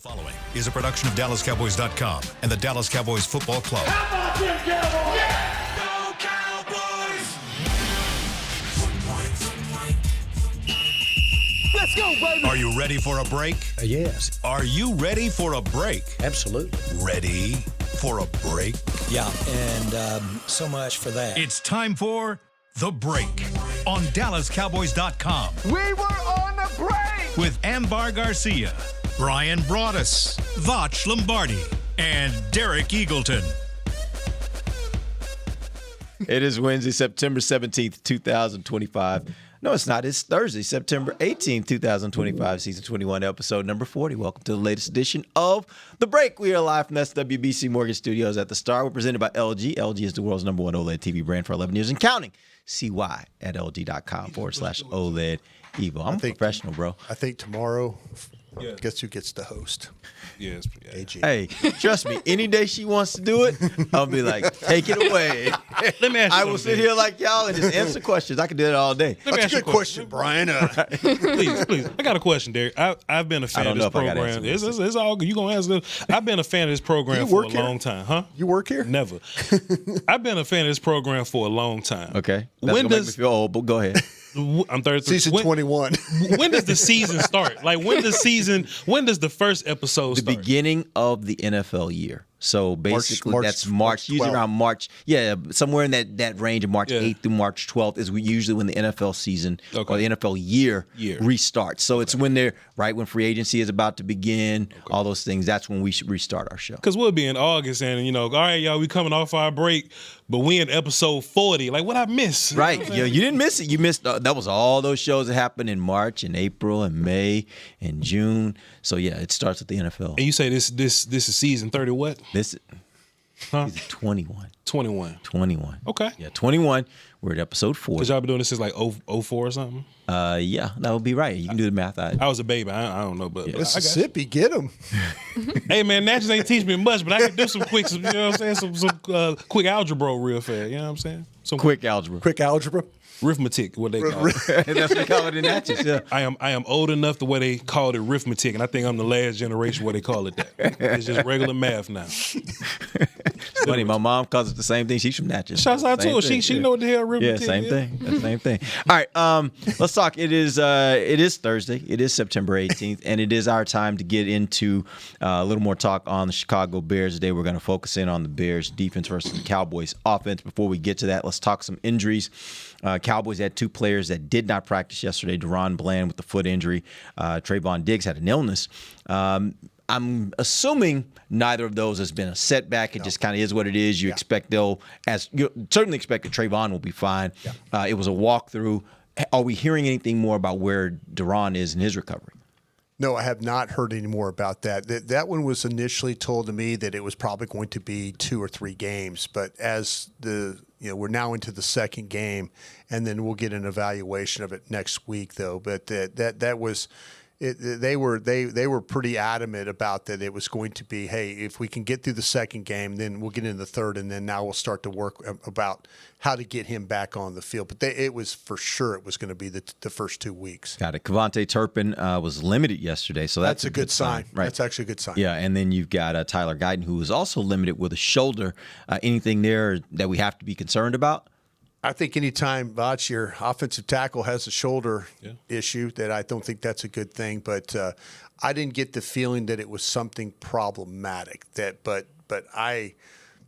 following is a production of DallasCowboys.com and the Dallas Cowboys Football Club. How about them Cowboys? Yeah! Go Cowboys! Let's go, baby! Are you ready for a break? Yes. Are you ready for a break? Absolutely. Ready for a break? Yeah, and so much for that. It's time for The Break on DallasCowboys.com. We were on the break! With Ambar Garcia, Bryan Broaddus, Voch Lombardi, and Derek Eagleton. It is Wednesday, September 17th, 2025. No, it's not. It's Thursday, September 18th, 2025, season 21, episode number 40. Welcome to the latest edition of The Break. We are live from SWBC Mortgage Studios at the Star. We're presented by LG. LG is the world's #1 OLED TV brand for 11 years and counting. CY at LG.com/OLED Evo. I'm a professional, bro. I think tomorrow, guess who gets to host? Yes. AG. Hey, trust me, any day she wants to do it, I'll be like, take it away. Let me ask you I will sit here like y'all and just answer questions. I can do that all day. That's a good question, Bryan. Please. I got a question, Derek. I've been a fan of this program. It's all good. You gonna answer this? I've been a fan of this program for a long time, huh? You work here? Never. I've been a fan of this program for a long time. Okay. That's when does make me feel old, but go ahead. I'm 33. Season 21. When does the season start? Like when does the first episode start? The beginning of the NFL year. So basically, that's March, usually around March. Yeah, somewhere in that range of March 8th through March 12th is usually when the NFL season or the NFL year restarts. So it's when they're when free agency is about to begin, all those things. That's when we should restart our show. Because we'll be in August and, all right, y'all, we coming off our break, but we in episode 40. Like, what I miss? Right. You didn't miss it. You missed that was all those shows that happened in March and April and May and June. So, yeah, it starts with the NFL. And you say this is season 30 what? This is 21. 21. Okay. Yeah, 21. We're at episode 4. Because y'all been doing this since like 04 or something? Yeah, that would be right. You can do the math. I was a baby. I don't know, but Mississippi, get them. Hey, man, Natchez ain't teach me much, but I can do some quick, you know what I'm saying, some quick algebra real fast, you know what I'm saying? Some quick algebra. Quick algebra. Arithmetic, what they call it. That's what they call it in Natchez, yeah. I am old enough the way they called it arithmetic, and I think I'm the last generation where they call it that. It's just regular math now. It's funny, my mom calls it the same thing. She's from Natchez. Shouts out to her. She know what the hell arithmetic is. Yeah, same thing. That's the same thing. All right, let's talk. It is Thursday. It is September 18th, and it is our time to get into a little more talk on the Chicago Bears today. We're going to focus in on the Bears defense versus the Cowboys offense. Before we get to that, let's talk some injuries. Cowboys had 2 players that did not practice yesterday. Deron Bland with the foot injury. Trayvon Diggs had an illness. I'm assuming neither of those has been a setback. It just kind of is what it is. You certainly expect that Trayvon will be fine. Yeah. It was a walkthrough. Are we hearing anything more about where Deron is in his recovery? No, I have not heard any more about that. That one was initially told to me that it was probably going to be 2 or 3 games, but as we're now into the second game, and then we'll get an evaluation of it next week, though. But that was. They were pretty adamant about that. It was going to be, hey, if we can get through the second game, then we'll get into the third, and then now we'll start to work about how to get him back on the field. But it was for sure it was going to be the first 2 weeks. Got it. Kevontae Turpin was limited yesterday, so that's a good sign. Right? That's actually a good sign. Yeah, and then you've got Tyler Guyton, who was also limited with a shoulder. Anything there that we have to be concerned about? I think anytime, Voch, your offensive tackle has a shoulder issue, that I don't think that's a good thing. But I didn't get the feeling that it was something problematic. But I've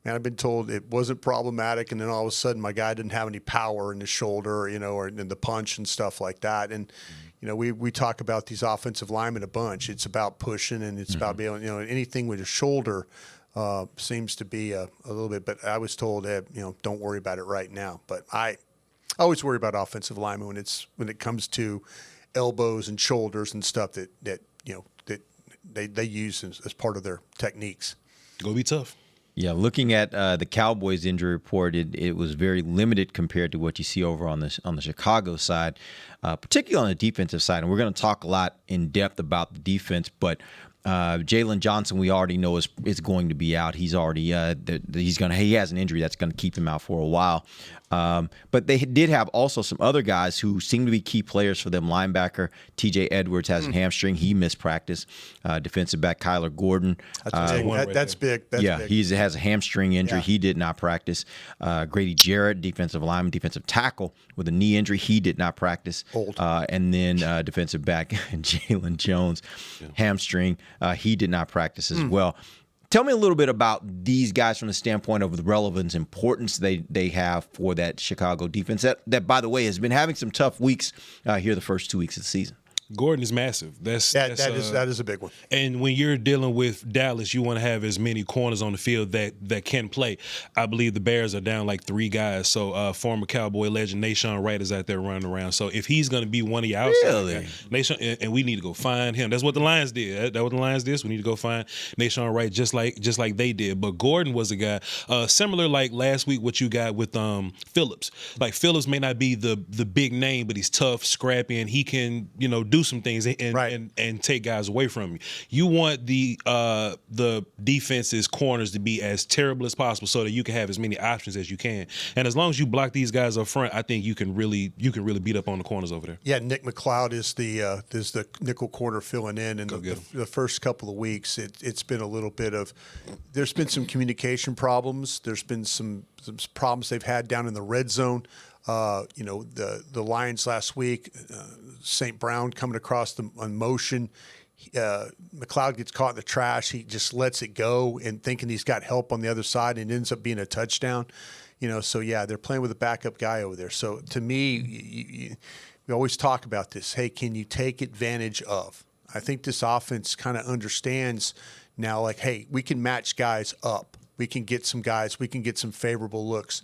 been told it wasn't problematic, and then all of a sudden my guy didn't have any power in the shoulder, or in the punch and stuff like that. And we talk about these offensive linemen a bunch. It's about pushing, and it's about being, anything with a shoulder. Seems to be a little bit, but I was told that don't worry about it right now. But I always worry about offensive linemen when it comes to elbows and shoulders and stuff that they use as part of their techniques. Gonna be tough. Yeah, looking at the Cowboys injury report, it was very limited compared to what you see over on the Chicago side, particularly on the defensive side. And we're going to talk a lot in depth about the defense, but Jalen Johnson, we already know is going to be out. He's already he has an injury that's going to keep him out for a while. But they did have also some other guys who seem to be key players for them. Linebacker TJ Edwards has a hamstring. He missed practice. Defensive back Kyler Gordon. That's big. Big. He has a hamstring injury. Yeah. He did not practice. Grady Jarrett, defensive lineman, defensive tackle with a knee injury. He did not practice. And then defensive back Jalen Jones, hamstring. He did not practice as well. Tell me a little bit about these guys from the standpoint of the relevance, importance they have for that Chicago defense. That, by the way, has been having some tough weeks here the first 2 weeks of the season. Gordon is massive. That is a big one. And when you're dealing with Dallas, you want to have as many corners on the field that can play. I believe the Bears are down like 3 guys. So former Cowboy legend Nahshon Wright is out there running around. So if he's going to be one of your outside guys, and we need to go find him. That's what the Lions did. That's what the Lions did. So we need to go find Nahshon Wright just like they did. But Gordon was a guy similar like last week what you got with Phillips. Like Phillips may not be the big name, but he's tough, scrappy, and he can do some things and take guys away from you. You want the defense's corners to be as terrible as possible so that you can have as many options as you can. And as long as you block these guys up front, I think you can really beat up on the corners over there. Yeah, Nick McLeod is the nickel corner filling in, and the first couple of weeks it's been a little bit of there's been some communication problems. There's been some problems they've had down in the red zone. The Lions last week, St. Brown coming across on motion. McLeod gets caught in the trash. He just lets it go and thinking he's got help on the other side, and it ends up being a touchdown. So yeah, they're playing with a backup guy over there. So to me, we always talk about this. Hey, can you take advantage of? I think this offense kind of understands now, like, hey, we can match guys up. We can get some guys. We can get some favorable looks.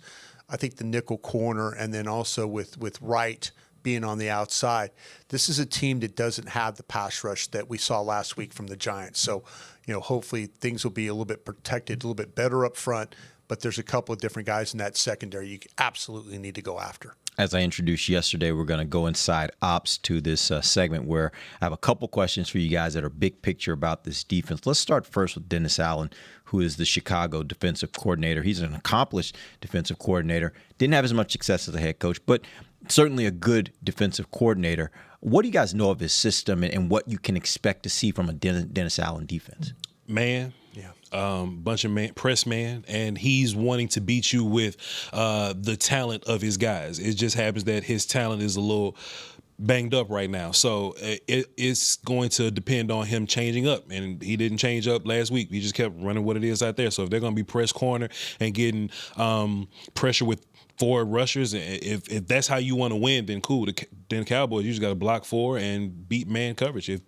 I think the nickel corner, and then also with Wright being on the outside, this is a team that doesn't have the pass rush that we saw last week from the Giants. So, hopefully things will be a little bit protected, a little bit better up front. But there's a couple of different guys in that secondary you absolutely need to go after. As I introduced yesterday, we're going to go inside ops to this segment where I have a couple questions for you guys that are big picture about this defense. Let's start first with Dennis Allen, who is the Chicago defensive coordinator. He's an accomplished defensive coordinator. Didn't have as much success as a head coach, but certainly a good defensive coordinator. What do you guys know of his system and what you can expect to see from a Dennis Allen defense? Man. Bunch of press man, and he's wanting to beat you with the talent of his guys. It just happens that his talent is a little banged up right now. So it's going to depend on him changing up, and he didn't change up last week. He just kept running what it is out there. So if they're going to be press corner and getting pressure with forward rushers, if that's how you want to win, then cool. Then Cowboys, you just got to block 4 and beat man coverage if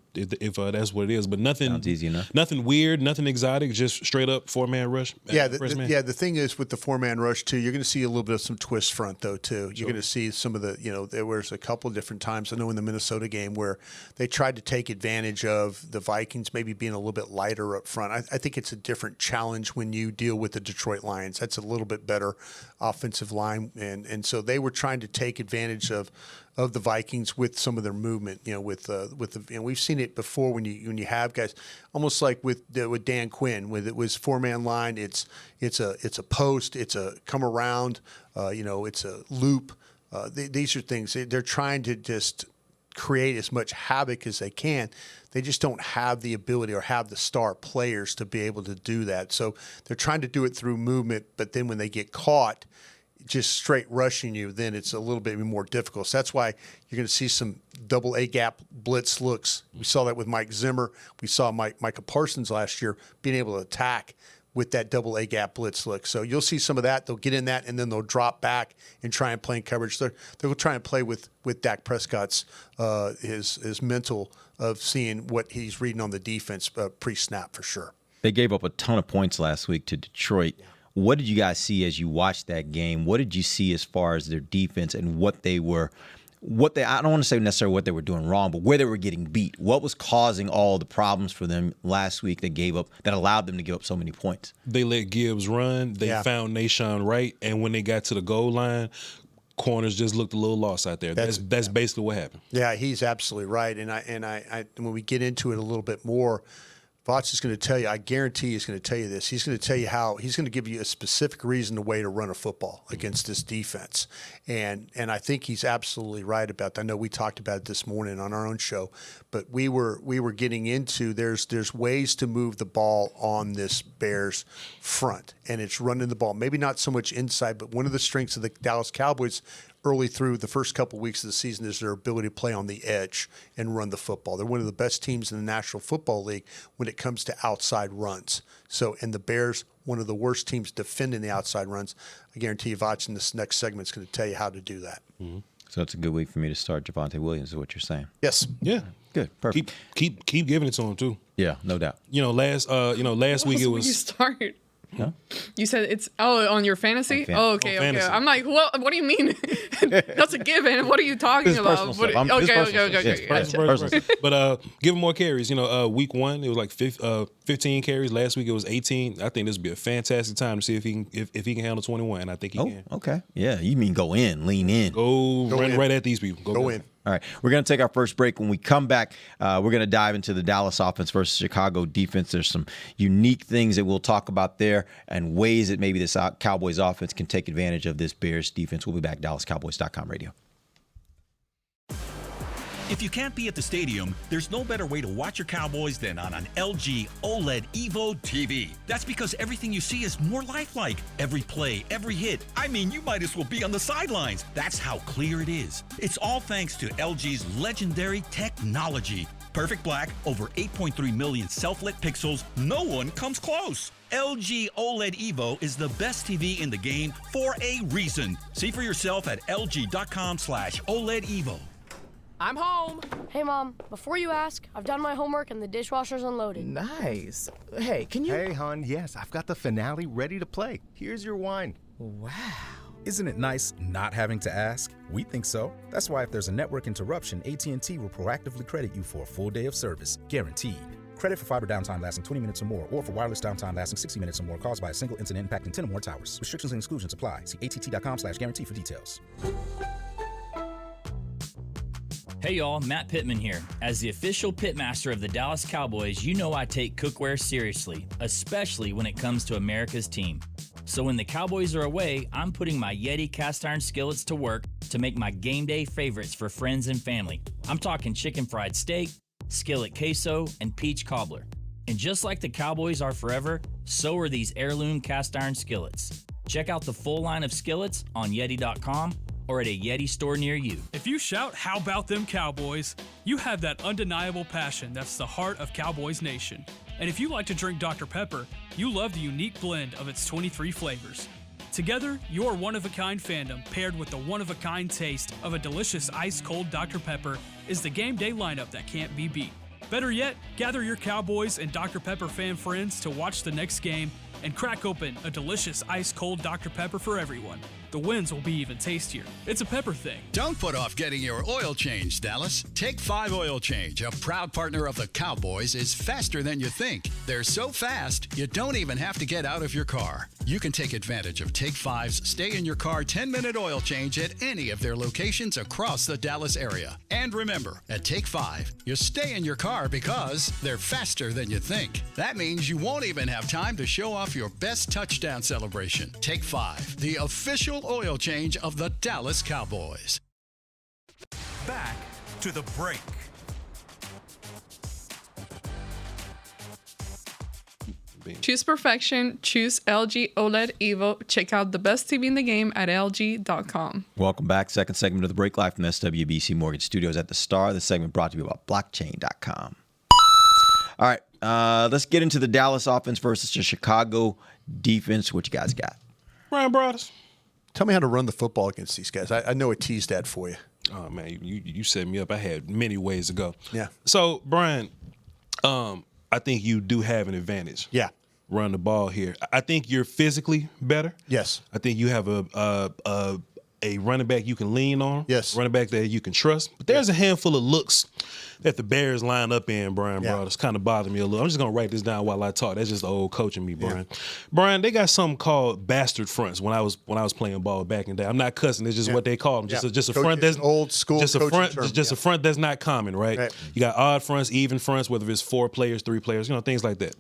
that's what it is. But nothing sounds easy enough. Nothing weird, nothing exotic, just straight up 4-man rush. The thing is with the 4-man rush too, you're going to see a little bit of some twist front though too. You're going to see some of the there was a couple of different times I know in the Minnesota game where they tried to take advantage of the Vikings maybe being a little bit lighter up front. I think it's a different challenge when you deal with the Detroit Lions. That's a little bit better offensive line, and so they were trying to take advantage of the Vikings with some of their movement, with the we've seen it before when you have guys almost like with Dan Quinn, with it was 4-man line. It's a post, it's a come around, it's a loop. These are things they're trying to just create as much havoc as they can. They just don't have the ability or have the star players to be able to do that. So they're trying to do it through movement, but then when they get caught just straight rushing you, then it's a little bit more difficult. So that's why you're going to see some double A gap blitz looks. We saw that with Mike Zimmer. We saw Micah Parsons last year being able to attack with that double A gap blitz look. So you'll see some of that. They'll get in that, and then they'll drop back and try and play in coverage. They'll try and play with Dak Prescott's his mental of seeing what he's reading on the defense pre-snap for sure. They gave up a ton of points last week to Detroit. Yeah. What did you guys see as you watched that game? What did you see as far as their defense and I don't want to say necessarily what they were doing wrong, but where they were getting beat? What was causing all the problems for them last week that allowed them to give up so many points? They let Gibbs run. They found Nahshon Wright, and when they got to the goal line, corners just looked a little lost out there. That's basically what happened. Yeah, he's absolutely right. And I when we get into it a little bit more, Voch is going to tell you, I guarantee he's going to tell you this. He's going to tell you how he's going to give you a specific reason, the way to run a football against this defense. And I think he's absolutely right about that. I know we talked about it this morning on our own show, but we were getting into there's ways to move the ball on this Bears front, and it's running the ball. Maybe not so much inside, but one of the strengths of the Dallas Cowboys early through the first couple of weeks of the season is their ability to play on the edge and run the football. They're one of the best teams in the National Football League when it comes to outside runs. So, and the Bears, one of the worst teams defending the outside runs. I guarantee you, Voch in this next segment is going to tell you how to do that. Mm-hmm. So it's a good week for me to start Javonte Williams, is what you're saying. Yes. Yeah. Good. Perfect. Keep giving it to him too. Yeah, no doubt. Last week it was. You start. Huh? You said it's on your fantasy? Oh, okay, okay. Fantasy. I'm like, what do you mean? That's a given. What are you talking about? Okay. Personal. But give him more carries. Week 1 it was like 15 carries. Last week it was 18. I think this would be a fantastic time to see if he can handle 21. And I think he can. Okay. Yeah, you mean go in, lean in. Go run in. right at these people. Go in. All right, we're going to take our first break. When we come back, we're going to dive into the Dallas offense versus Chicago defense. There's some unique things that we'll talk about there and ways that maybe this Cowboys offense can take advantage of this Bears defense. We'll be back, DallasCowboys.com radio. If you can't be at the stadium, there's no better way to watch your Cowboys than on an LG OLED Evo TV. That's because everything you see is more lifelike. Every play, every hit. I mean, you might as well be on the sidelines. That's how clear it is. It's all thanks to LG's legendary technology. Perfect black, over 8.3 million self-lit pixels. No one comes close. LG OLED Evo is the best TV in the game for a reason. See for yourself at lg.com/OLED Evo. I'm home. Hey, Mom. Before you ask, I've done my homework and the dishwasher's unloaded. Nice. Hey, can you... Hey, hon, yes, I've got the finale ready to play. Here's your wine. Wow. Isn't it nice not having to ask? We think so. That's why if there's a network interruption, AT&T will proactively credit you for a full day of service, guaranteed. Credit for fiber downtime lasting 20 minutes or more, or for wireless downtime lasting 60 minutes or more caused by a single incident impacting 10 or more towers. Restrictions and exclusions apply. See att.com/guarantee for details. Hey y'all, Matt Pittman here. As the official pitmaster of the Dallas Cowboys, you know I take cookware seriously, especially when it comes to America's team. So when the Cowboys are away, I'm putting my Yeti cast iron skillets to work to make my game day favorites for friends and family. I'm talking chicken fried steak, skillet queso, and peach cobbler. And just like the Cowboys are forever, so are these heirloom cast iron skillets. Check out the full line of skillets on Yeti.com or at a Yeti store near you. If you shout, "How about them Cowboys?" you have that undeniable passion that's the heart of Cowboys Nation. And if you like to drink Dr. Pepper, you love the unique blend of its 23 flavors. Together, your one-of-a-kind fandom paired with the one-of-a-kind taste of a delicious ice-cold Dr. Pepper is the game day lineup that can't be beat. Better yet, gather your Cowboys and Dr. Pepper fan friends to watch the next game and crack open a delicious ice-cold Dr. Pepper for everyone. The wins will be even tastier. It's a pepper thing. Don't put off getting your oil change, Dallas. Take 5 Oil Change, a proud partner of the Cowboys, is faster than you think. They're so fast, you don't even have to get out of your car. You can take advantage of Take 5's stay-in-your-car 10-minute oil change at any of their locations across the Dallas area. And remember, at Take 5, you stay in your car because they're faster than you think. That means you won't even have time to show off your best touchdown celebration. Take 5, the official oil change of the Dallas Cowboys. Back to the break. Choose perfection. Choose LG OLED Evo. Check out the best TV in the game at LG.com. Welcome back. Second segment of the break, live from SWBC Mortgage Studios at the Star. The segment brought to you by blockchain.com. All right, let's get into the Dallas offense versus the Chicago defense. What you guys got? Bryan, Broaddus. Tell me how to run the football against these guys. I know a tease that for you. Oh, man, you set me up. I had many ways to go. Yeah. So, Bryan, I think you do have an advantage. Yeah. Run the ball here. I think you're physically better. Yes. I think you have a a running back you can lean on. Yes. Running back that you can trust. But there's a handful of looks that the Bears line up in, Bryan Broaddus. Kind of bother me a little. I'm just going to write this down while I talk. That's just the old coaching me, Bryan. Yeah. Bryan, they got something called bastard fronts when I was playing ball back in the day. I'm not cussing. It's just what they call them. Just a front that's old school. Just a front. Term. Just a front that's not common, right? You got odd fronts, even fronts, whether it's 4 players, 3 players, things like that.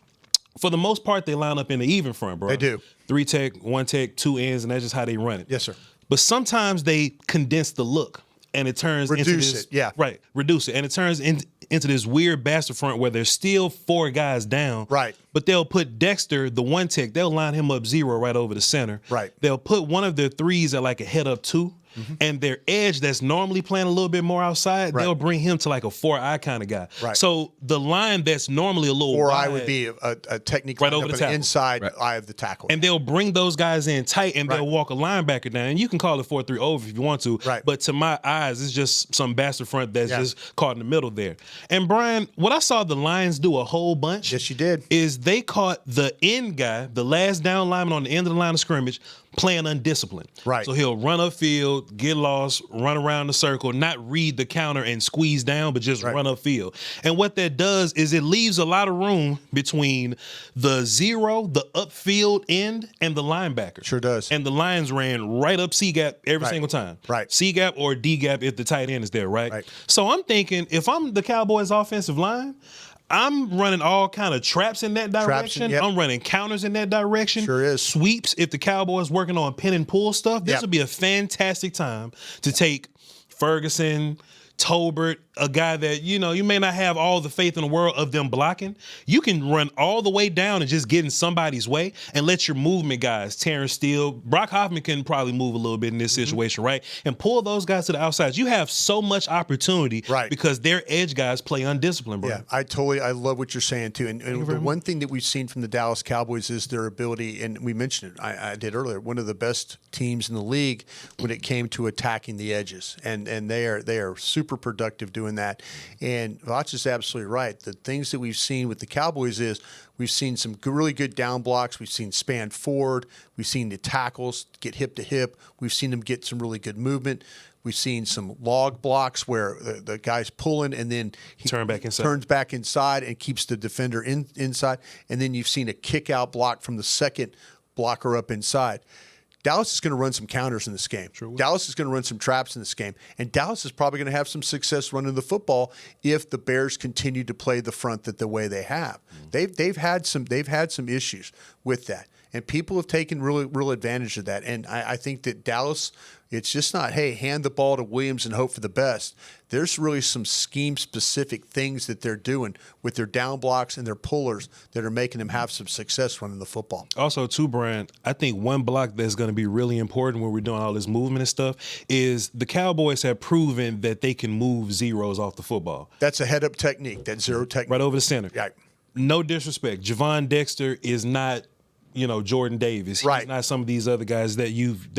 For the most part, they line up in the even front, bro. They do. 3 tech, 1 tech, 2 ends, and that's just how they run it. Yes, sir. But sometimes they condense the look, and it turns into this. Right, reduce it. And it turns into this weird bastard front where there's still 4 guys down. Right. But they'll put Dexter, the 1 tech, they'll line him up 0 right over the center. Right. They'll put one of their 3s at like a head up 2. Mm-hmm. And their edge that's normally playing a little bit more outside, they'll bring him to like a 4-eye kind of guy. Right. So the line that's normally a little 4-eye would be a technique right over the inside eye of the tackle. And they'll bring those guys in tight, and they'll walk a linebacker down. And you can call it 4-3 over if you want to. Right. But to my eyes, it's just some bastard front that's just caught in the middle there. And Bryan, what I saw the Lions do a whole bunch. Yes, you did. Is they caught the end guy, the last down lineman on the end of the line of scrimmage, playing undisciplined. Right. So he'll run upfield, get lost, run around the circle, not read the counter and squeeze down, but just run upfield. And what that does is it leaves a lot of room between the 0, the upfield end, and the linebacker. Sure does. And the Lions ran right up C-gap every single time. Right. C-gap or D-gap if the tight end is there, right? So I'm thinking, if I'm the Cowboys offensive line, I'm running all kind of traps in that direction. I'm running counters in that direction. Sure is. Sweeps. If the Cowboys working on pin and pull stuff, this would be a fantastic time to take Ferguson, Tolbert, a guy that, you may not have all the faith in the world of them blocking. You can run all the way down and just get in somebody's way and let your movement guys, Terrence Steele, Brock Hoffman can probably move a little bit in this situation, right? And pull those guys to the outside. You have so much opportunity because their edge guys play undisciplined, bro. Yeah, I love what you're saying, too. And the one thing that we've seen from the Dallas Cowboys is their ability, and we mentioned it, I did earlier, one of the best teams in the league when it came to attacking the edges. And they are super productive doing that. And Voch is absolutely right. The things that we've seen with the Cowboys is we've seen some really good down blocks. We've seen span forward. We've seen the tackles get hip to hip. We've seen them get some really good movement. We've seen some log blocks where the guy's pulling and then he turns back inside and keeps the defender inside. And then you've seen a kick out block from the second blocker up inside. Dallas is going to run some counters in this game. Dallas is going to run some traps in this game. And Dallas is probably going to have some success running the football if the Bears continue to play the front the way they have. They've had some issues with that. And people have taken real advantage of that. And I think that Dallas, it's just not, hey, hand the ball to Williams and hope for the best. There's really some scheme-specific things that they're doing with their down blocks and their pullers that are making them have some success running the football. Also, too, Bryan, I think one block that's going to be really important when we're doing all this movement and stuff is the Cowboys have proven that they can move zeros off the football. That's a head-up technique, that zero technique. Right over the center. Right. No disrespect. Javon Dexter is not Jordan Davis. He's not some of these other guys that you've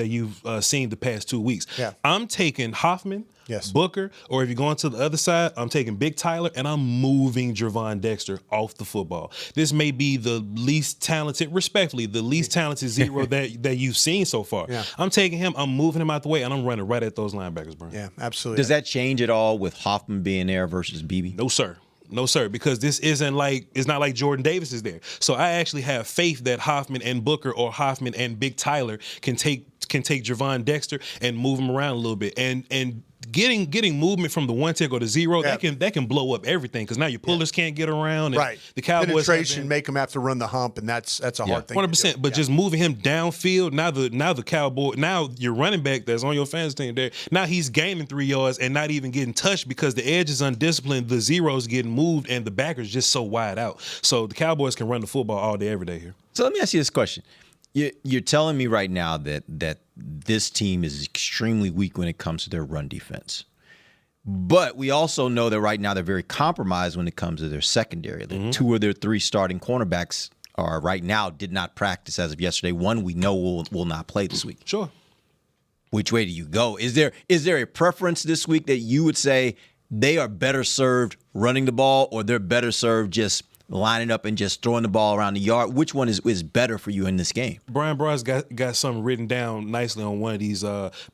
seen the past 2 weeks. Yeah. I'm taking Hoffman, Booker, or if you're going to the other side, I'm taking Big Tyler, and I'm moving Javon Dexter off the football. This may be the least talented, respectfully, the least talented zero that you've seen so far. Yeah. I'm taking him, I'm moving him out the way, and I'm running right at those linebackers, Bryan. Yeah, absolutely. Does that change at all with Hoffman being there versus Beebe? No, sir. No, sir, because this it's not like Jordan Davis is there. So I actually have faith that Hoffman and Booker or Hoffman and Big Tyler can take Javon Dexter and move him around a little bit. And getting movement from the 1 tick or the 0, that can blow up everything because now your pullers can't get around. And the Cowboys penetration make them have to run the hump, and that's a hard thing. 100%. But just moving him downfield, now your running back that's on your fantasy team there, now he's gaining 3 yards and not even getting touched because the edge is undisciplined, the 0's getting moved, and the backer's just so wide out. So the Cowboys can run the football all day, every day here. So let me ask you this question. You're telling me right now that this team is extremely weak when it comes to their run defense. But we also know that right now they're very compromised when it comes to their secondary. Mm-hmm. 2 of their 3 starting cornerbacks are right now did not practice as of yesterday. One we know will not play this week. Sure. Which way do you go? Is there a preference this week that you would say they are better served running the ball or they're better served just lining up and just throwing the ball around the yard? Which one is better for you in this game? Brian Broaddus got something written down nicely on one of these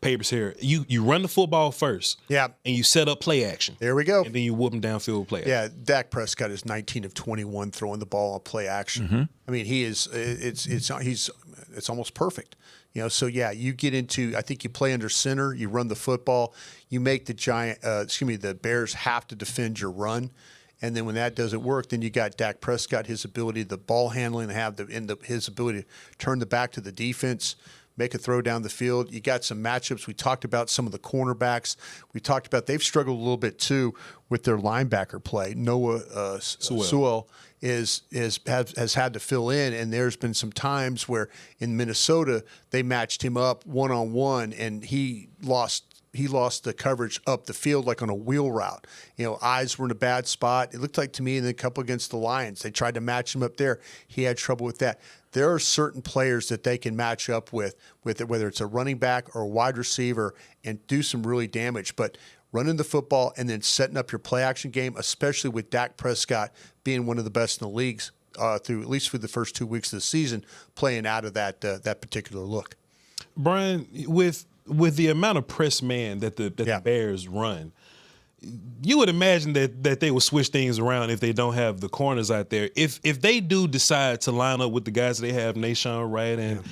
papers here. You run the football first. Yeah. And you set up play action. There we go. And then you whoop them downfield with play action. Yeah, Dak Prescott is 19 of 21 throwing the ball on play action. Mm-hmm. I mean, it's almost perfect. So yeah, you get into, I think you play under center, you run the football, you make the Bears have to defend your run. And then when that doesn't work, then you got Dak Prescott, his ability, the ball handling, his ability to turn the back to the defense, make a throw down the field. You got some matchups. We talked about some of the cornerbacks. We talked about they've struggled a little bit too with their linebacker play. Noah Sewell has had to fill in, and there's been some times where in Minnesota they matched him up one-on-one, and he lost the coverage up the field like on a wheel route. Eyes were in a bad spot. It looked like to me in the couple against the Lions, they tried to match him up there. He had trouble with that. There are certain players that they can match up with it, whether it's a running back or a wide receiver, and do some really damage. But running the football and then setting up your play action game, especially with Dak Prescott being one of the best in the leagues through at least for the first 2 weeks of the season, playing out of that particular look. Brian, with the amount of press man that the Bears run, you would imagine that they will switch things around if they don't have the corners out there. If they do decide to line up with the guys that they have, Nashawn Wright and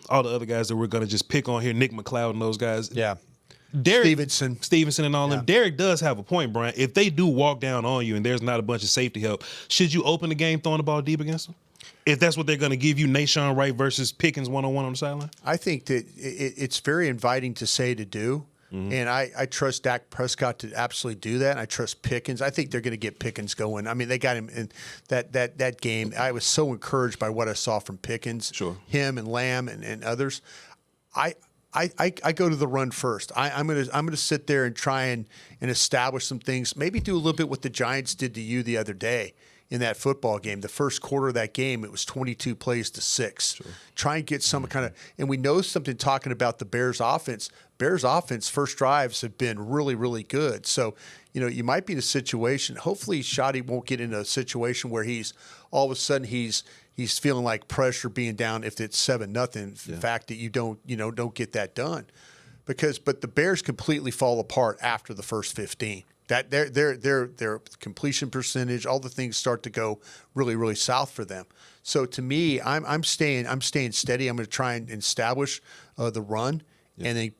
all the other guys that we're going to just pick on here, Nick McLeod and those guys. Yeah. Stevenson and all them. Derek does have a point, Brian. If they do walk down on you and there's not a bunch of safety help, should you open the game throwing the ball deep against them? If that's what they're going to give you, Nashawn Wright versus Pickens one-on-one on the sideline? I think that it's very inviting to say to do. Mm-hmm. And I trust Dak Prescott to absolutely do that. I trust Pickens. I think they're going to get Pickens going. I mean, they got him in that game. I was so encouraged by what I saw from Pickens, him and Lamb and others. I go to the run first. I'm gonna sit there and try and establish some things. Maybe do a little bit what the Giants did to you the other day in that football game. The first quarter of that game, it was 22 plays to 6. Sure. Try and get some kind of, and we know something talking about the Bears offense. Bears offense first drives have been really, really good. So, you might be in a situation. Hopefully, Shoddy won't get into a situation where he's all of a sudden he's feeling like pressure being down if it's 7-0. The fact that you don't get that done, but the Bears completely fall apart after the first 15. That their completion percentage, all the things start to go really, really south for them. So to me, I'm staying steady. I'm going to try and establish the run, and then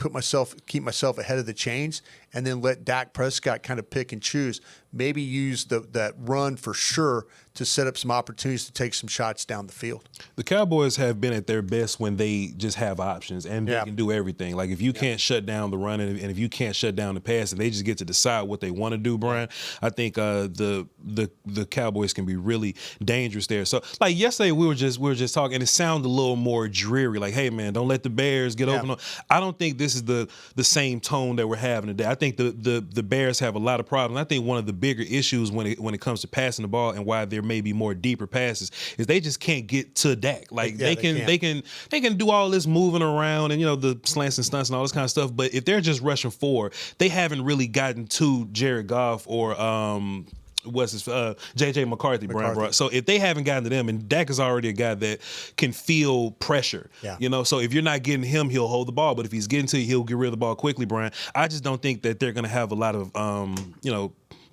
keep myself ahead of the chains, and then let Dak Prescott kind of pick and choose. Maybe use that run for sure to set up some opportunities to take some shots down the field. The Cowboys have been at their best when they just have options and they can do everything. Like if you can't shut down the run and if you can't shut down the pass and they just get to decide what they want to do, Brian, I think the Cowboys can be really dangerous there. So like yesterday we were just talking and it sounded a little more dreary. Like, hey man, don't let the Bears get open. I don't think this is the same tone that we're having today. I think the Bears have a lot of problems. I think one of the bigger issues when it comes to passing the ball and why there may be more deeper passes is they just can't get to Dak. Like they can do all this moving around and the slants and stunts and all this kind of stuff. But if they're just rushing forward, they haven't really gotten to Jared Goff or J.J. McCarthy, Brian Broad. So if they haven't gotten to them, and Dak is already a guy that can feel pressure, so if you're not getting him, he'll hold the ball. But if he's getting to you, he'll get rid of the ball quickly, Brian. I just don't think that they're going to have a lot of,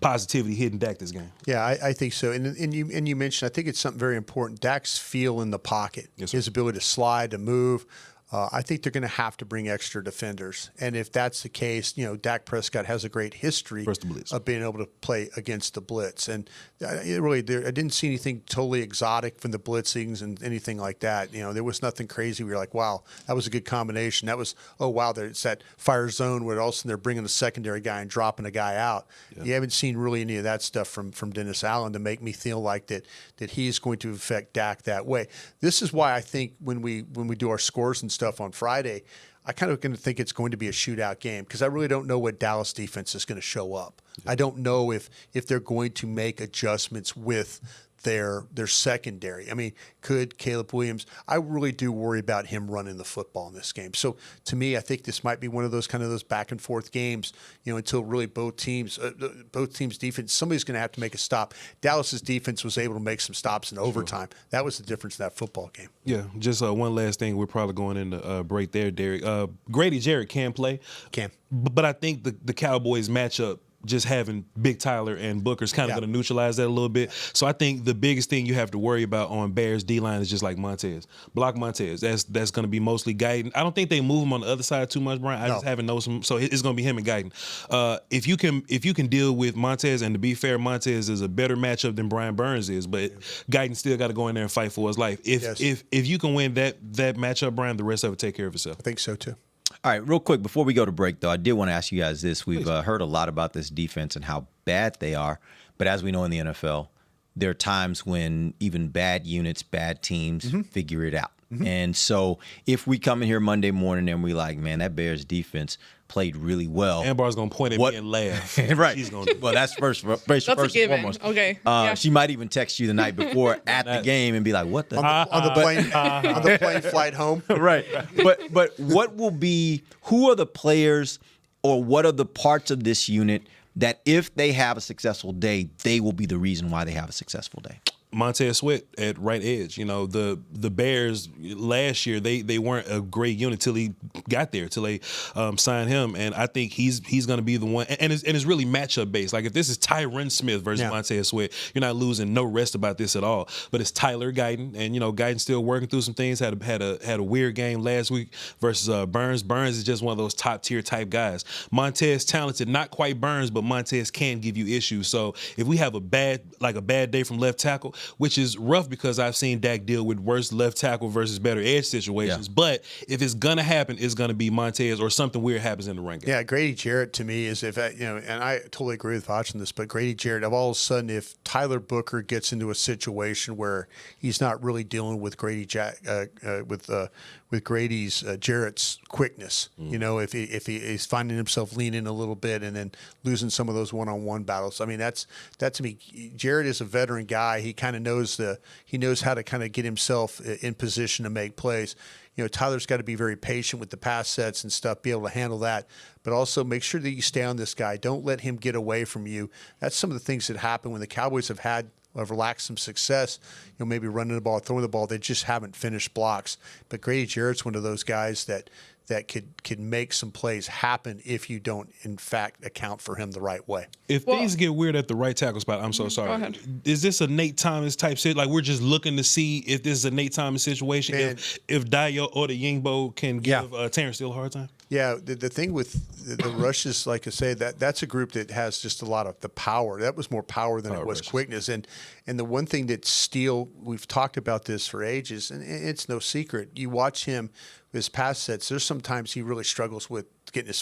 positivity hitting Dak this game. Yeah, I think so. And you mentioned, I think it's something very important. Dak's feel in the pocket, his ability to slide, to move. I think they're going to have to bring extra defenders. And if that's the case, Dak Prescott has a great history of being able to play against the blitz. And I didn't see anything totally exotic from the blitzings and anything like that. There was nothing crazy. We were like, wow, that was a good combination. That was, oh, wow, it's that fire zone where all of a sudden they're bringing a secondary guy and dropping a guy out. Yeah. You haven't seen really any of that stuff from Dennis Allen to make me feel like that he's going to affect Dak that way. This is why I think when we do our scores and stuff on Friday, I kind of going to think it's going to be a shootout game because I really don't know what Dallas defense is going to show up. Yeah. I don't know if they're going to make adjustments with their secondary. I mean, could Caleb Williams? I really do worry about him running the football in this game. So to me, I think this might be one of those back and forth games, until really both teams' defense, somebody's going to have to make a stop. Dallas's defense was able to make some stops in overtime. That was the difference in that football game. Yeah, just one last thing. We're probably going into break there, Derek. Grady Jarrett can play. But I think the Cowboys matchup, just having Big Tyler and Booker's kind of going to neutralize that a little bit. So I think the biggest thing you have to worry about on Bears D-line is just like Montez. Block Montez. That's going to be mostly Guyton. I don't think they move him on the other side too much, Brian. I just haven't noticed him. So it's going to be him and Guyton. If you can deal with Montez, and to be fair, Montez is a better matchup than Brian Burns is, but Guyton still got to go in there and fight for his life. If you can win that matchup, Brian, the rest of it take care of itself. I think so too. All right, real quick, before we go to break, though, I did want to ask you guys this. We've heard a lot about this defense and how bad they are. But as we know in the NFL, there are times when even bad units, bad teams figure it out. And so if we come in here Monday morning and we like, man, that Bears defense played really well. Ambar's going to point at me and laugh. Right. She's gonna well, that's first That's and a given. foremost. Okay. She might even text you the night before at the game and be like, what the? On the plane flight home. Right. But what will be, who are the players or what are the parts of this unit that if they have a successful day, they will be the reason why they have a successful day? Montez Sweat at right edge. The Bears last year, they weren't a great unit till he got there, till they signed him. And I think he's going to be the one. And it's really matchup based. Like if this is Tyron Smith versus Montez Sweat, you're not losing no rest about this at all. But it's Tyler Guyton, and Guyton's still working through some things. Had a weird game last week versus Burns. Burns is just one of those top tier type guys. Montez talented, not quite Burns, but Montez can give you issues. So if we have a bad day from left tackle, which is rough because I've seen Dak deal with worse left tackle versus better edge situations. Yeah. But if it's going to happen, it's going to be Montez or something weird happens in the run game. Yeah, Grady Jarrett to me is and I totally agree with Voch on this, but Grady Jarrett, all of a sudden, if Tyler Booker gets into a situation where he's not really dealing with with Grady's Jarrett's quickness, if he is finding himself leaning a little bit and then losing some of those one-on-one battles. I mean, that to me, Jarrett is a veteran guy. He kind of knows how to kind of get himself in position to make plays. Tyler's got to be very patient with the pass sets and stuff, be able to handle that, but also make sure that you stay on this guy. Don't let him get away from you. That's some of the things that happen when the Cowboys have relaxed some success, maybe running the ball, throwing the ball. They just haven't finished blocks. But Grady Jarrett's one of those guys that could make some plays happen if you don't, in fact, account for him the right way. If things get weird at the right tackle spot, I'm so sorry. Go ahead. Is this a Nate Thomas type shit? Like we're just looking to see if this is a Nate Thomas situation, if Dio or the Yingbo can give Terrence Steele a hard time? Yeah, the thing with the rushes, like I say, that's a group that has just a lot of the power. That was more power than it was quickness. And the one thing that Steele, we've talked about this for ages, and it's no secret. You watch him, his pass sets, there's sometimes he really struggles with getting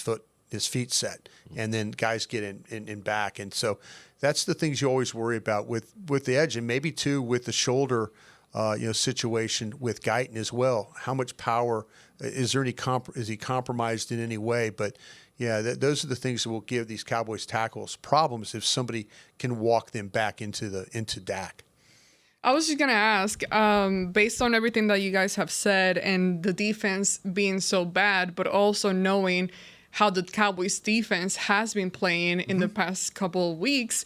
his feet set, and then guys get in back. And so that's the things you always worry about with the edge, and maybe too with the shoulder situation with Guyton as well. How much power is there? Is he compromised in any way? But yeah, those are the things that will give these Cowboys tackles problems if somebody can walk them back into Dak. I was just gonna ask, based on everything that you guys have said and the defense being so bad, but also knowing how the Cowboys defense has been playing in the past couple of weeks,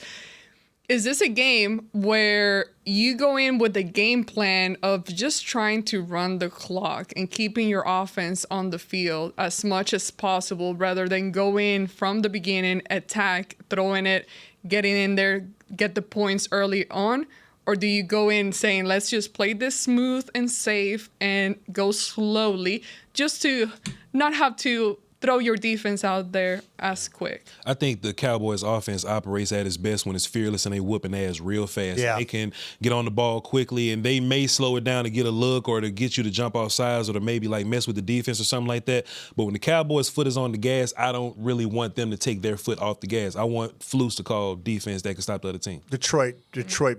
is this a game where you go in with the game plan of just trying to run the clock and keeping your offense on the field as much as possible rather than go in from the beginning, attack, throwing it, getting in there, get the points early on? Or do you go in saying, let's just play this smooth and safe and go slowly just to not have to throw your defense out there as quick? I think the Cowboys offense operates at its best when it's fearless and they whooping ass real fast. Yeah. They can get on the ball quickly and they may slow it down to get a look or to get you to jump off sides or to maybe like mess with the defense or something like that. But when the Cowboys' foot is on the gas, I don't really want them to take their foot off the gas. I want Flus to call defense that can stop the other team. Detroit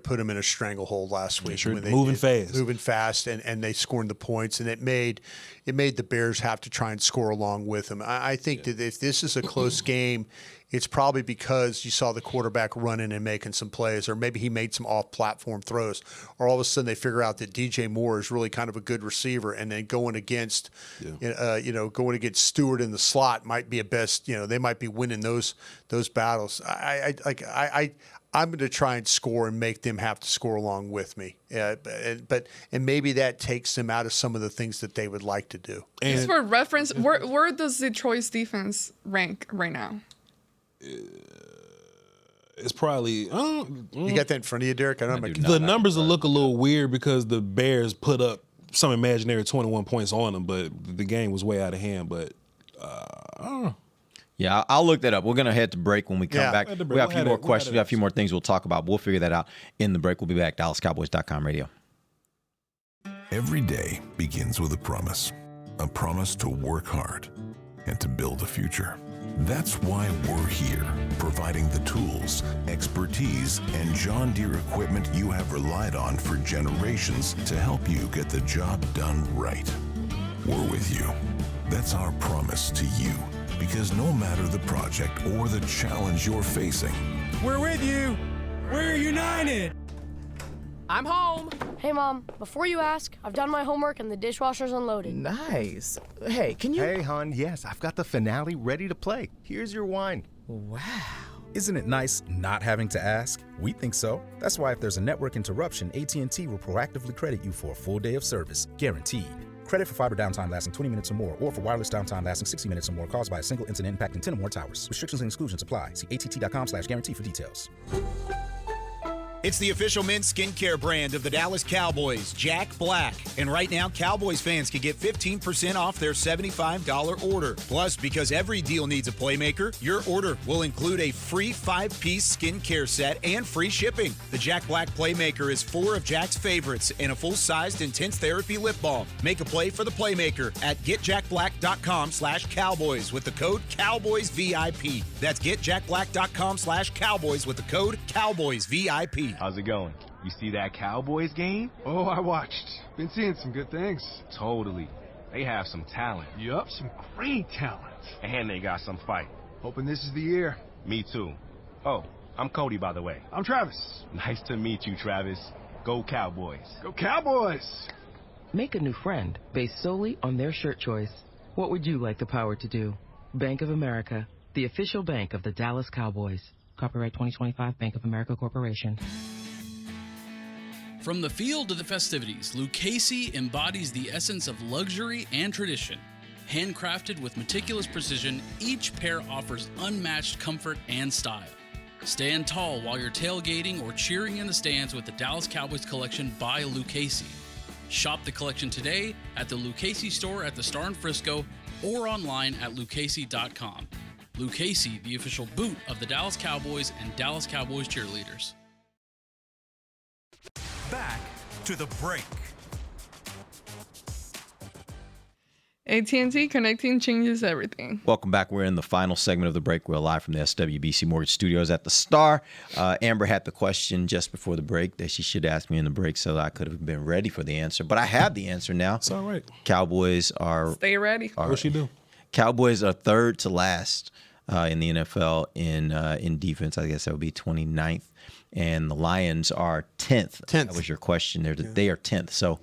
put them in a stranglehold last week. Sure, moving fast, and they scored the points, and it made the Bears have to try and score along with them. I think that if this is a close close game, it's probably because you saw the quarterback running and making some plays, or maybe he made some off-platform throws, or all of a sudden they figure out that DJ Moore is really kind of a good receiver, and then going against Stewart in the slot might be a best. They might be winning those battles. I'm going to try and score and make them have to score along with me. And maybe that takes them out of some of the things that they would like to do. Just for reference, where does Detroit's defense rank right now? It's probably you got that in front of you, Derek? I don't know. The numbers will look a little weird because the Bears put up some imaginary 21 points on them, but the game was way out of hand. But I don't know. Yeah, I'll look that up. We're going to head to break. When we come back, we got a few more questions. We got a few more things we'll talk about. We'll figure that out in the break. We'll be back. DallasCowboys.com radio. Every day begins with a promise to work hard and to build a future. That's why we're here, providing the tools, expertise, and John Deere equipment you have relied on for generations to help you get the job done right. We're with you. That's our promise to you, because no matter the project or the challenge you're facing, We're with you. We're united. I'm home. Hey, Mom, before you ask, I've done my homework and the dishwasher's unloaded. Nice. Hey, can you... Hey, hon, yes, I've got the finale ready to play. Here's your wine. Wow. Isn't it nice not having to ask? We think so. That's why if there's a network interruption, AT&T will proactively credit you for a full day of service, guaranteed. Credit for fiber downtime lasting 20 minutes or more, or for wireless downtime lasting 60 minutes or more caused by a single incident impacting 10 or more towers. Restrictions and exclusions apply. See att.com/guarantee for details. It's the official men's skincare brand of the Dallas Cowboys, Jack Black. And right now, Cowboys fans can get 15% off their $75 order. Plus, because every deal needs a playmaker, your order will include a free 5-piece skincare set and free shipping. The Jack Black Playmaker is 4 of Jack's favorites and a full-sized intense therapy lip balm. Make a play for the Playmaker at getjackblack.com/Cowboys with the code CowboysVIP. That's getjackblack.com/Cowboys with the code CowboysVIP. How's it going? You see that Cowboys game? Oh, I watched. Been seeing some good things. Totally. They have some talent. Yup, some great talent. And they got some fight. Hoping this is the year. Me too. Oh, I'm Cody, by the way. I'm Travis. Nice to meet you, Travis. Go Cowboys. Go Cowboys! Make a new friend based solely on their shirt choice. What would you like the power to do? Bank of America, the official bank of the Dallas Cowboys. Copyright 2025 Bank of America Corporation. From the field to the festivities, Lucchese embodies the essence of luxury and tradition. Handcrafted with meticulous precision, each pair offers unmatched comfort and style. Stand tall while you're tailgating or cheering in the stands with the Dallas Cowboys collection by Lucchese. Shop the collection today at the Lucchese store at the Star in Frisco or online at lucchese.com. Lucchese, the official boot of the Dallas Cowboys and Dallas Cowboys cheerleaders. Back to the break. AT&T connecting changes everything. Welcome back. We're in the final segment of the break. We're live from the SWBC Mortgage Studios at the Star. Amber had the question just before the break that she should ask me in the break so that I could have been ready for the answer. But I have the answer now. It's all right. Cowboys are... Stay ready. What'd she do? Cowboys are third to last in the NFL in defense. I guess that would be 29th. And the Lions are 10th. That was your question. They are 10th. So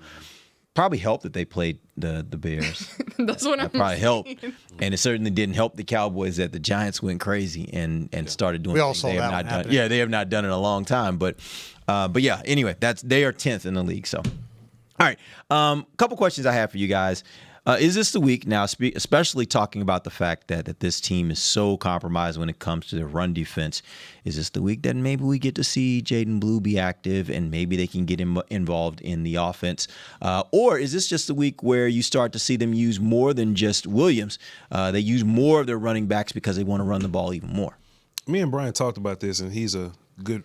probably helped that they played the Bears. That's what I'm probably helped. saying. And it certainly didn't help the Cowboys that the Giants went crazy and started doing We all things saw they have that not one done. happening. Yeah, they have not done it in a long time. But yeah, anyway, they are 10th in the league. So, all right, couple questions I have for you guys. Is this the week now, especially talking about the fact that this team is so compromised when it comes to the run defense? Is this the week that maybe we get to see Jaden Blue be active and maybe they can get him involved in the offense? Or is this just the week where you start to see them use more than just Williams? They use more of their running backs because they want to run the ball even more. Me and Bryan talked about this, and he's a good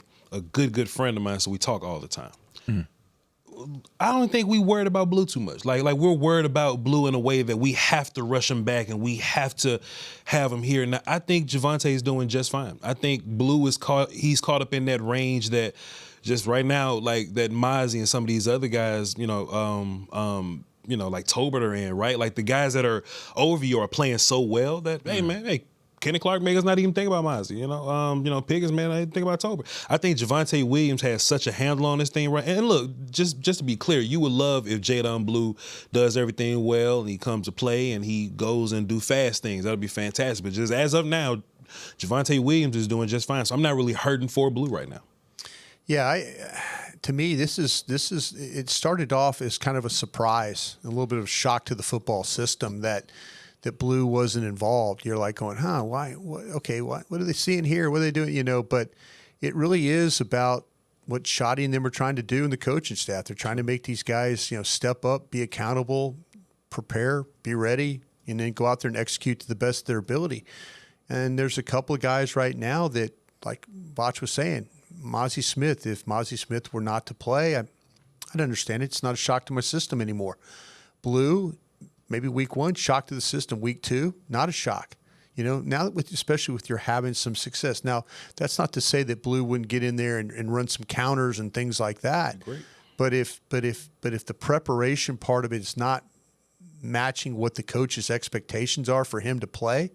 friend of mine, so we talk all the time. Mm-hmm. I don't think we worried about Blue too much. Like we're worried about Blue in a way that we have to rush him back and we have to have him here. Now, I think Javonte is doing just fine. I think Blue he's caught up in that range that just right now, like that Mozzie and some of these other guys, like Tobert are in, right? Like the guys that are over you are playing so well that, hey, Kenny Clark make us not even think about Mozzie. Pickens, man, I didn't think about Tober. I think Javonte Williams has such a handle on this thing, right? And look, just to be clear, you would love if Jadon Blue does everything well and he comes to play and he goes and do fast things. That would be fantastic. But just as of now, Javonte Williams is doing just fine. So I'm not really hurting for Blue right now. Yeah, to me, this is it started off as kind of a surprise, a little bit of a shock to the football system that Blue wasn't involved. You're like going, why? What are they seeing here? What are they doing? But it really is about what Shoddy and them are trying to do in the coaching staff. They're trying to make these guys, step up, be accountable, prepare, be ready, and then go out there and execute to the best of their ability. And there's a couple of guys right now that, like Voch was saying, Mozzie Smith, if Mozzie Smith were not to play, I'd understand it. It's not a shock to my system anymore. Blue, maybe week 1, shock to the system. Week 2, not a shock. Now especially with your having some success. Now, that's not to say that Blue wouldn't get in there and run some counters and things like that. Great. But if the preparation part of it is not matching what the coach's expectations are for him to play,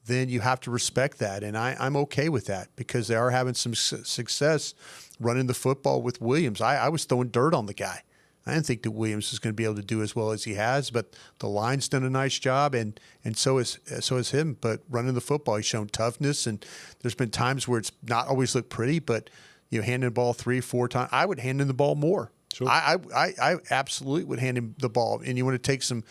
then you have to respect that. And I'm okay with that because they are having some success running the football with Williams. I was throwing dirt on the guy. I didn't think that Williams is going to be able to do as well as he has, but the line's done a nice job, and so is him. But running the football, he's shown toughness, and there's been times where it's not always looked pretty, but handing the ball 3-4 times, I would hand him the ball more. Sure. I absolutely would hand him the ball. And you want to take some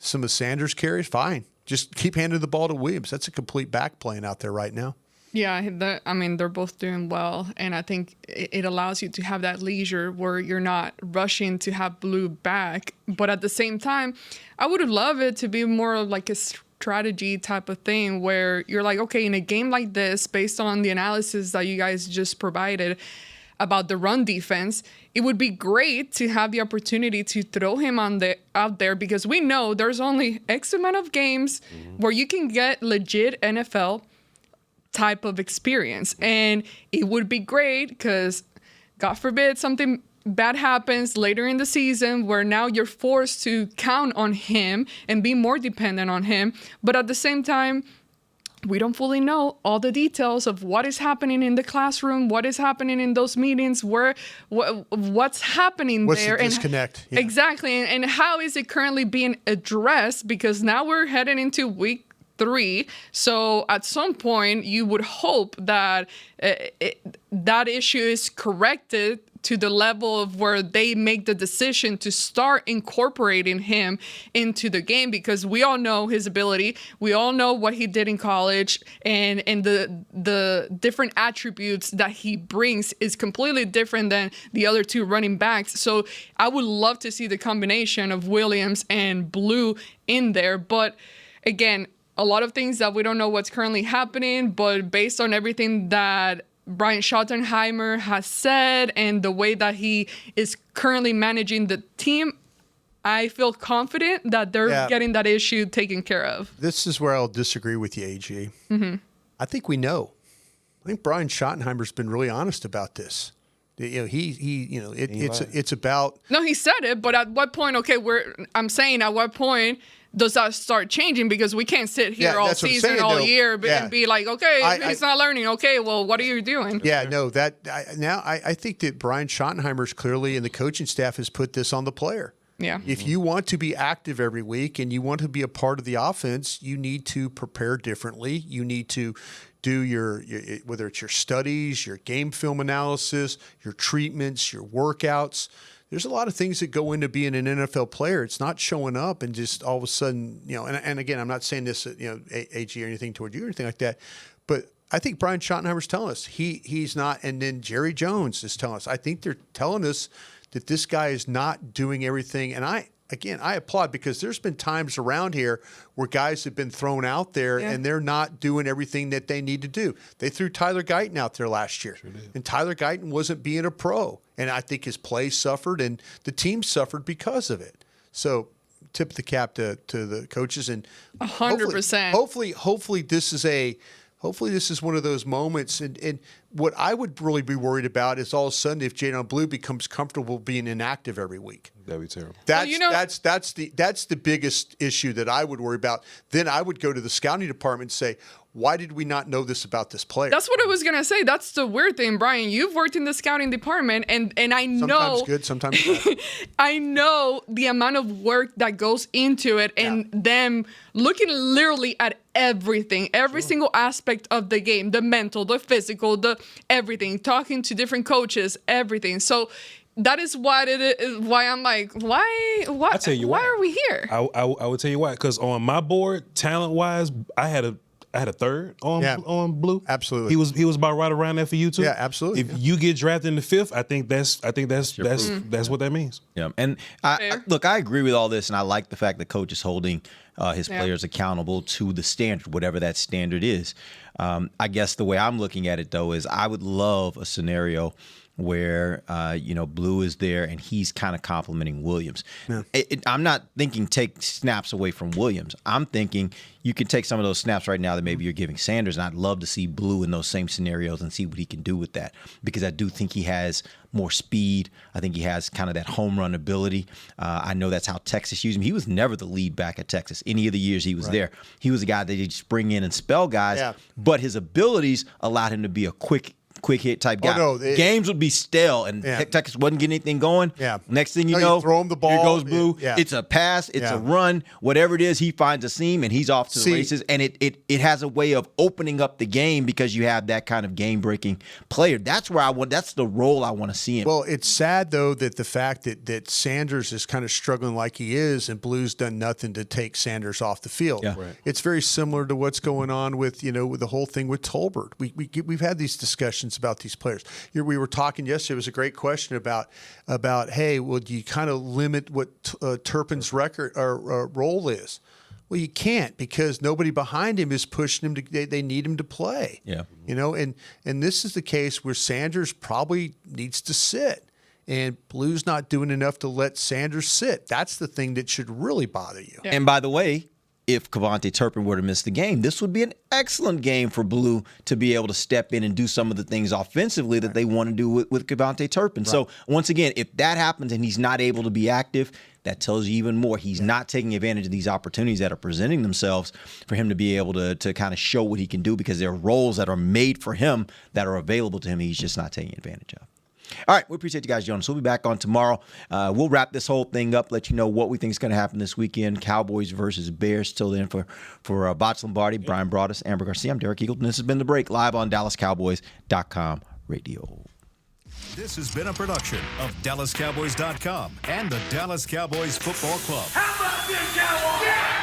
of Sanders' carries? Fine. Just keep handing the ball to Williams. That's a complete back playing out there right now. Yeah, they're both doing well, and I think it allows you to have that leisure where you're not rushing to have Blue back. But at the same time, I would love it to be more like a strategy type of thing where you're like, okay, in a game like this, based on the analysis that you guys just provided about the run defense, it would be great to have the opportunity to throw him out there because we know there's only X amount of games where you can get legit NFL type of experience. And it would be great because, God forbid, something bad happens later in the season where now you're forced to count on him and be more dependent on him. But at the same time, we don't fully know all the details of what is happening in the classroom, what is happening in those meetings, what's happening What's there. The disconnect? Yeah. Exactly. And how is it currently being addressed? Because now we're heading into week 3. So at some point, you would hope that that issue is corrected to the level of where they make the decision to start incorporating him into the game, because we all know his ability. We all know what he did in college, and the different attributes that he brings is completely different than the other 2 running backs. So I would love to see the combination of Williams and Blue in there. But again, a lot of things that we don't know what's currently happening, but based on everything that Brian Schottenheimer has said and the way that he is currently managing the team, I feel confident that they're getting that issue taken care of. This is where I'll disagree with you, AG. Mm-hmm. I think we know. I think Brian Schottenheimer's been really honest about this. It's about. No, he said it, but at what point? Okay, at what point does that start changing? Because we can't sit here all season, all year, and be like, okay, he's not learning. Okay, well, what are you doing? Yeah, no, I think that Brian Schottenheimer's clearly, and the coaching staff has put this on the player. Yeah. If you want to be active every week and you want to be a part of the offense, you need to prepare differently. You need to do your whether it's your studies, your game film analysis, your treatments, your workouts. There's a lot of things that go into being an NFL player. It's not showing up and just all of a sudden, and again, I'm not saying this, AG or anything toward you or anything like that, but I think Brian Schottenheimer's telling us he's not, and then Jerry Jones is telling us. I think they're telling us that this guy is not doing everything. And I applaud, because there's been times around here where guys have been thrown out there and they're not doing everything that they need to do. They threw Tyler Guyton out there last year, and Tyler Guyton wasn't being a pro. And I think his play suffered and the team suffered because of it. So tip the cap to the coaches, and 100%. Hopefully this is one of those moments. And what I would really be worried about is all of a sudden if Jadon Blue becomes comfortable being inactive every week. That'd be terrible. That's the biggest issue that I would worry about. Then I would go to the scouting department and say, Why did we not know this about this player? That's what I was gonna say. That's the weird thing, Brian. You've worked in the scouting department, and I know sometimes good, sometimes bad. I know the amount of work that goes into it, and them looking literally at everything, every single aspect of the game, the mental, the physical, the everything, talking to different coaches, everything. So that is what it is. Why I'm like, why? I'll tell you why are we here? I would tell you why. Because on my board, talent wise, I had a third on Blue. Absolutely. He was about right around there for you too. Yeah, absolutely. If you get drafted in the 5th, I think that's what that means. Yeah, and I agree with all this, and I like the fact that coach is holding his players accountable to the standard, whatever that standard is. I guess the way I'm looking at it though is I would love a scenario where Blue is there and he's kind of complimenting Williams. Yeah. I'm not thinking take snaps away from Williams. I'm thinking you can take some of those snaps right now that maybe you're giving Sanders, and I'd love to see Blue in those same scenarios and see what he can do with that, because I do think he has more speed. I think he has kind of that home run ability. I know that's how Texas used him. He was never the lead back at Texas any of the years he was there. He was a guy that he'd spring in and spell guys, but his abilities allowed him to be a quick hit type guy. Games would be stale, and Texas wasn't getting anything going. Yeah. Next thing you know, throw him the ball. Here goes Blue. It's a pass. It's a run. Whatever it is, he finds a seam and he's off to the races. And it has a way of opening up the game because you have that kind of game breaking player. That's where that's the role I want to see him. Well, it's sad though that the fact that Sanders is kind of struggling like he is, and Blue's done nothing to take Sanders off the field. Yeah. Right. It's very similar to what's going on with with the whole thing with Tolbert. We've had these discussions about these players. We were talking yesterday. It was a great question about hey, well, do you kind of limit what Turpin's record or role is? Well, you can't, because nobody behind him is pushing him to. They need him to play. Yeah, and this is the case where Sanders probably needs to sit, and Blue's not doing enough to let Sanders sit. That's the thing that should really bother you. Yeah. And by the way, if Kevontae Turpin were to miss the game, this would be an excellent game for Blue to be able to step in and do some of the things offensively that they want to do with Kevontae Turpin. Right. So, once again, if that happens and he's not able to be active, that tells you even more. He's not taking advantage of these opportunities that are presenting themselves for him to be able to kind of show what he can do, because there are roles that are made for him that are available to him. He's just not taking advantage of. All right, we appreciate you guys joining us. We'll be back on tomorrow. We'll wrap this whole thing up, let you know what we think is going to happen this weekend. Cowboys versus Bears. Till then, for Voch Lombardi, Bryan Broaddus, Ambar Garcia, I'm Derek Eagleton. This has been The Break, live on DallasCowboys.com radio. This has been a production of DallasCowboys.com and the Dallas Cowboys Football Club. How about this, Cowboys? Yeah!